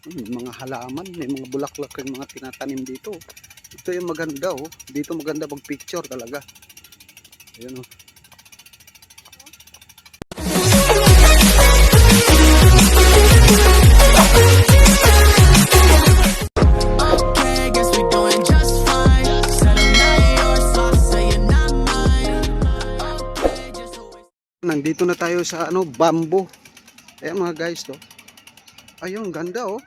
May mga halaman, may mga bulaklak yung mga tinatanim dito. Ito yung maganda oh. Dito maganda mag picture talaga. Ayun oh. Nandito na tayo sa ano, bamboo. Ayan mga guys to. Ayun, ganda oh.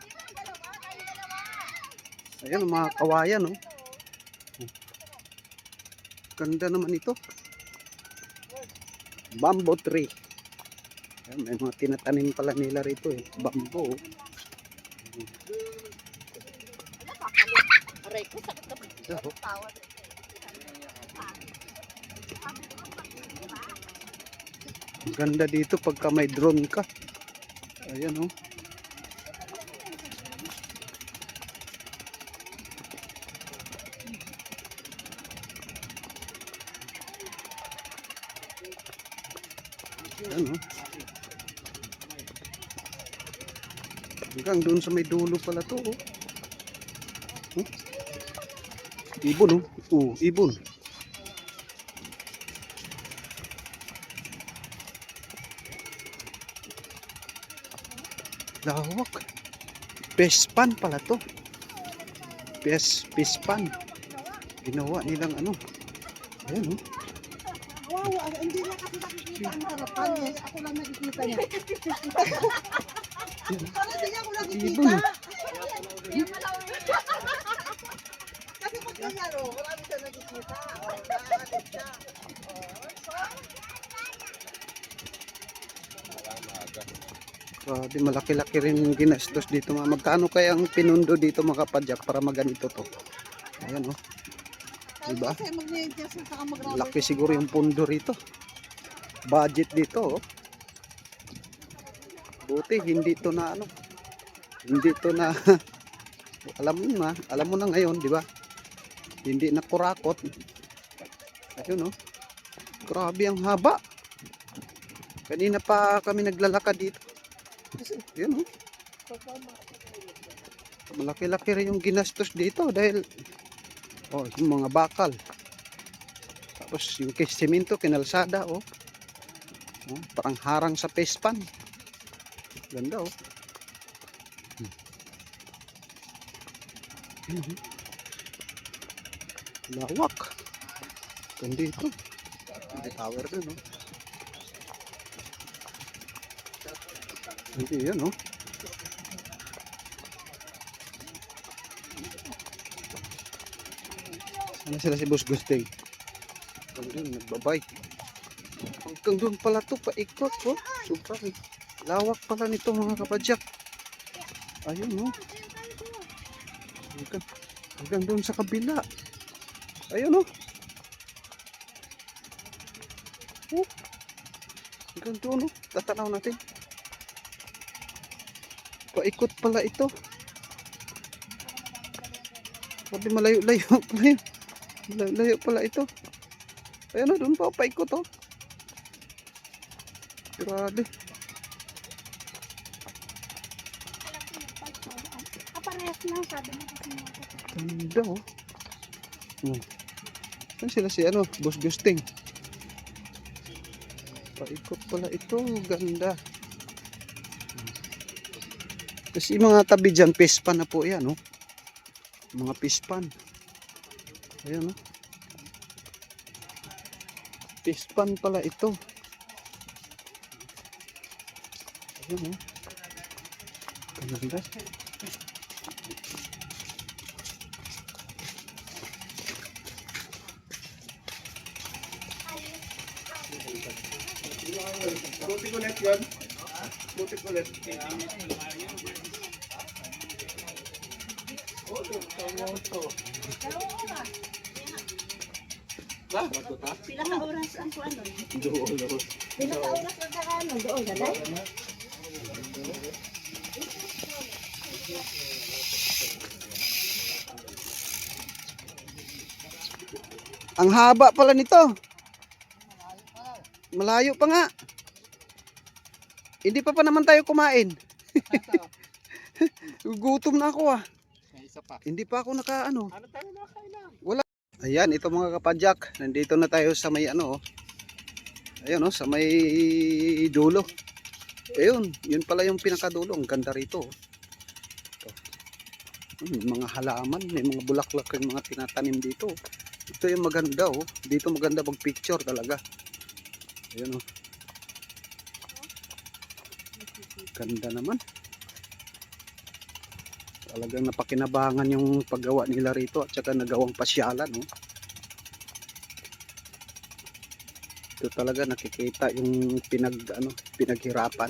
Ayan mga kawayan oh. Ganda naman ito. Bamboo tree. Ayan, may mga tinatanim pala nila rito eh. Bamboo oh. Aray ko, sakit na Ito, oh. Ganda dito pagka may drone ka. Ayan oh. Ayan oh. Hanggang doon sa may dulo pala to oh. Ibon oh. Ibon. Lawak. Pespan pala to. Pespan. Ginawa nilang ano. Ayan oh. Wow, hindi na kasi nakikita ang harapan niya. Ako lang nakikita niya. Parang hindi niya ako nakikita. Ibon. Kasi pag ganyan, marami siya nakikita. Naalit siya. Grabe, malaki-laki rin yung ginastos dito. Magkano kaya ang pinundo dito mga kapadyak para maganito to? Ayan oh. Diba? Kasi mag-maintenance na saka mag-rubber. Laki siguro yung pundo rito. Budget dito oh. Buti hindi to na ano. Hindi to na alam mo na ngayon, di ba? Hindi na kurakot. Ayun oh. Grabe ang haba. Kanina pa kami naglalakad dito. Ayun oh. Malaki-laki rin yung ginastos dito dahil oh, yung mga bakal. Tapos yung semento, kinalsada oh. Oh, parang harang sa pespan. Ganda oh. Lawak. Dito. May tower dun oh. Hindi yan oh. Ano sila si Boss Gusting? Hanggang nagbabay. Hanggang doon pala to, paikot po. Sobrang lawak pala nito mga kapadyak. Ayun oh. Hanggang doon sa kabila. Ayun oh. Hanggang doon oh. Tatanaw natin. Paikot pala ito. Sabi malayo-layo pala yun. Malayo pala ito. Ayan o, doon pa, paikot o. Grabe. Aparehas na, sabi na kasi mga. Ganda o. Saan sila si ano, Boss Gusting? Paikot pala ito, ganda. Kasi mga tabi dyan, pispan na po yan o. Mga pispan. Ayan o. Pispan pala ito. Ayan o. Ganda. Buti ko net yun. Buti ko net. Pila ka oras ang kuano? Doon. Pila ka oras ang kakaano? Doon, daday? Ang haba pala nito. Malayo pa nga. Hindi pa naman tayo kumain. Gutom na ako ah. Isa pa. Hindi pa ako nakaano. Ano tayo nakailang? Ayan, ito mga kapadyak. Nandito na tayo sa may ano. Ayun oh, sa may dulo. Ayun, yun pala yung pinakadulo. Ang ganda rito. Ito. Mga halaman, may mga bulaklak yung mga tinatanim dito. Ito yung maganda oh. Dito maganda mag-picture talaga. Ayun oh. Ganda naman. Talagang napakinabangan yung paggawa nila rito at saka nagawang pasyalan oh. Ito talaga nakikita yung pinaghirapan.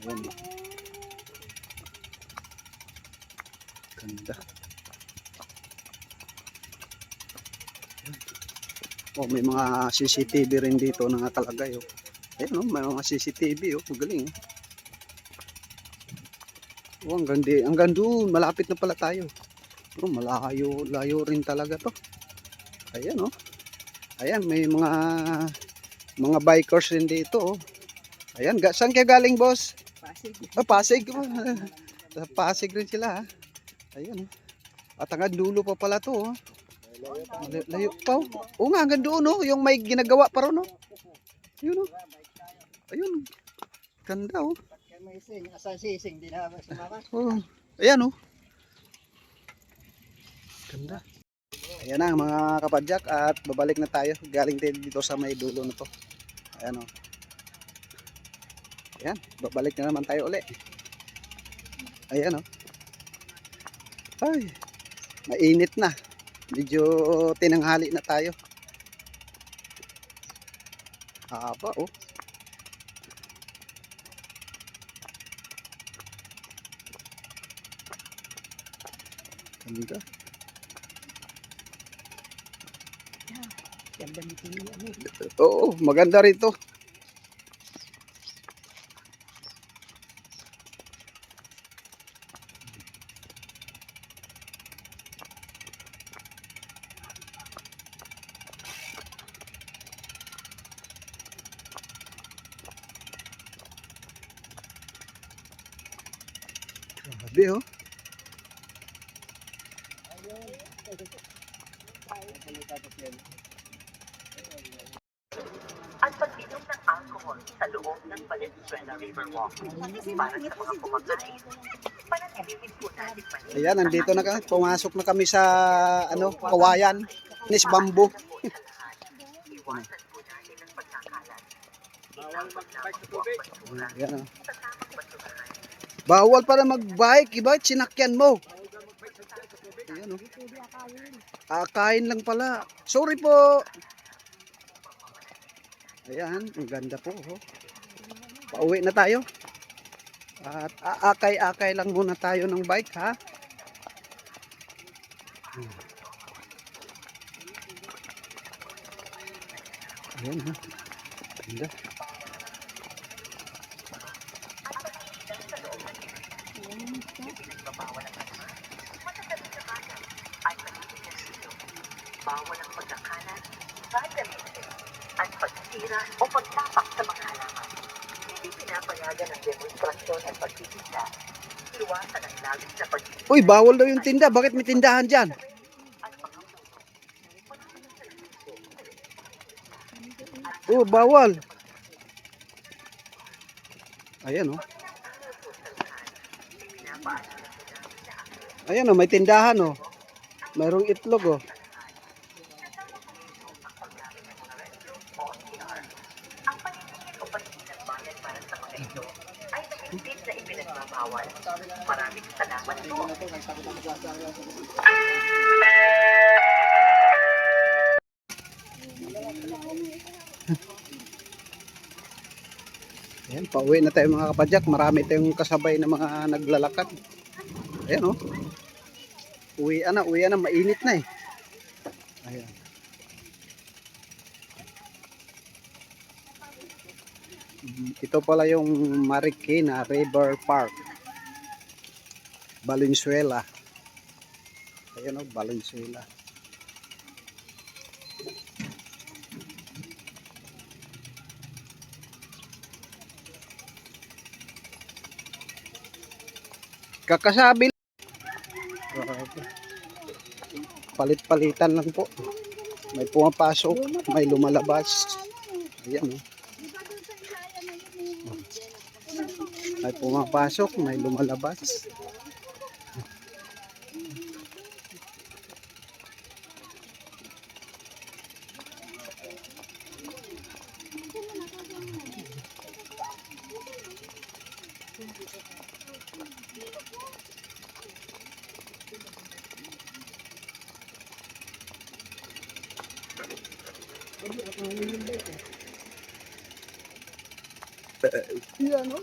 Ayan. Ganda. Oh, may mga CCTV rin dito na nakalagay oh. Ayan oh, may mga CCTV oh, magaling oh. Oh, hanggang doon, malapit na pala tayo. Oh, layo rin talaga to. Ayan oh. Ayan, may mga bikers rin dito oh. Ayan, saan kayo galing, boss? Pasig. Ah, Pasig. Sa Pasig rin sila ha. Ayan oh. At hanggang dulo pa pala to oh. Layo pa oh. Oo nga, hanggang doon oh, yung may ginagawa pa ron oh. Ayun oh. Ayun. Ganda oh. May sing, asal sising, di na sumama. Oh. Ayan oh. Ganda. Ayan na mga kapadyak at babalik na tayo. Galing tayo dito sa may dulo na to. Ayan o. Ayan, babalik na naman tayo uli. Ayan o. Ay, mainit na. Medyo tinanghali na tayo. Haba o. Ganda. Ganda ni Tini. Oo, maganda rito. Grabe oh. At pag-inom ng alcohol sa loob ng Valenzuela Riverwalk para sa mga kumakain. Panatilihin po natin manila. Ayan, nandito na kami. Pumasok na kami sa kawayan. Nis bamboo. Iwasan po natin ang pagkakalat. Itapag lamang po ang basura Ayan oh. sa tamang basurahan. Bawal para mag-bike, iba sinakyan mo. Ayan oh. Akain lang pala. Sorry po. Ayan, ang ganda po. Oh. Pauwi na tayo. At aakay-akay lang muna tayo ng bike ha. Ayan ha. Ganda. Bawal ang pagkakalat, vandalism, at pagsira o pagtapak sa mga halaman. Hindi pinapayagan ang demonstrasyon at pagtitinda. Iwasan ang labis na pagtitinda. Uy, bawal daw yung tinda. Bakit may tindahan dyan? Oh, bawal. Ayan oh. Ayan oh, may tindahan oh. Mayroong itlog oh. Ang paninigin o paninigin ng bayan para sa mga ito ay mahigpit na ipinagbabawal. Maraming salamat po. Ayan, pauwi na tayo mga kapadyak. Marami tayong kasabay na mga naglalakad. Ayan oh. Uwian na, mainit na eh. Ayan. Ito pala yung Marikina River Park. Valenzuela. Ayan oh, Valenzuela. Kakasabi. Grabe. Palit-palitan lang po. May pumapasok, may lumalabas. Ayan, oh. May pumapasok, may lumalabas. Yan, oh.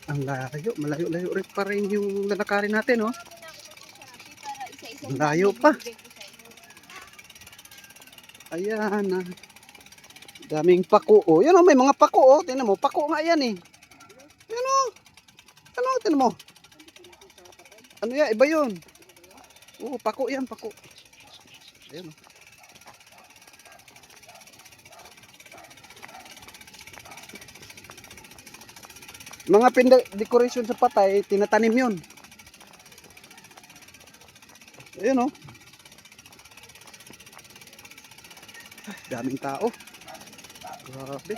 Ang layo, malayo-layo rin pa rin yung lalakarin natin, oh. Ang layo pa. Ayan, ah. Daming pako, oh. Yan, oh, may mga pako, oh. Tingnan mo, pako nga yan, eh. Yan, oh. Ano, tingnan mo. Ano yan, iba yun. Oo, pako yan, pako. Ayan, oh. Mga decoration sa patay, tinatanim yun. Ayan, oh. Ay, daming tao. Grabe.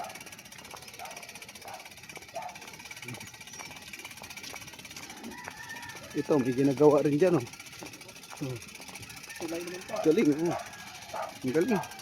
Ito, may ginagawa rin dyan, oh. Galing, oh. Ang galing.